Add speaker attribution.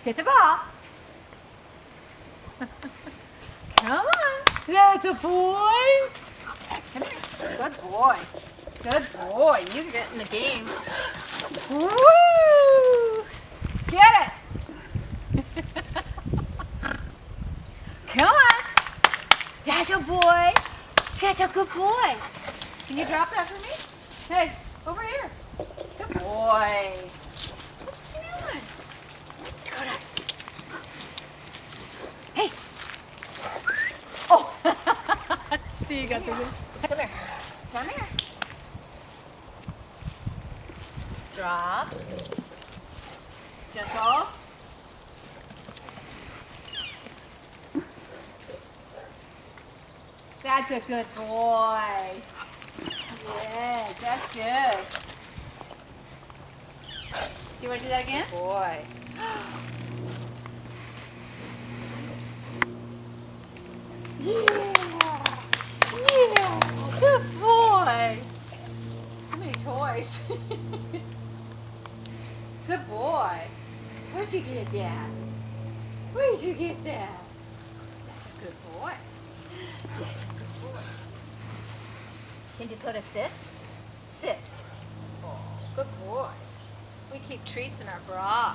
Speaker 1: Get the ball. Come on. That's a boy. Come here. Good boy. Good boy. You get in the game. Woo! Get it. Come on. That's a boy. That's a good boy. Can you drop that for me? Hey, over here. Good boy. What you doing? Dakota. Hey. Oh. See, you got the good. Come here. Come here. Drop. Gentle. That's a good boy. Yeah, that's good. You want to do that again? Boy. Yeah. Yeah. Good boy. Too many toys. Good boy. Where'd you get that? Where'd you get that? That's a good boy. Yes, good boy. Can Dakota sit? Sit. Oh, good boy. We keep treats in our bra.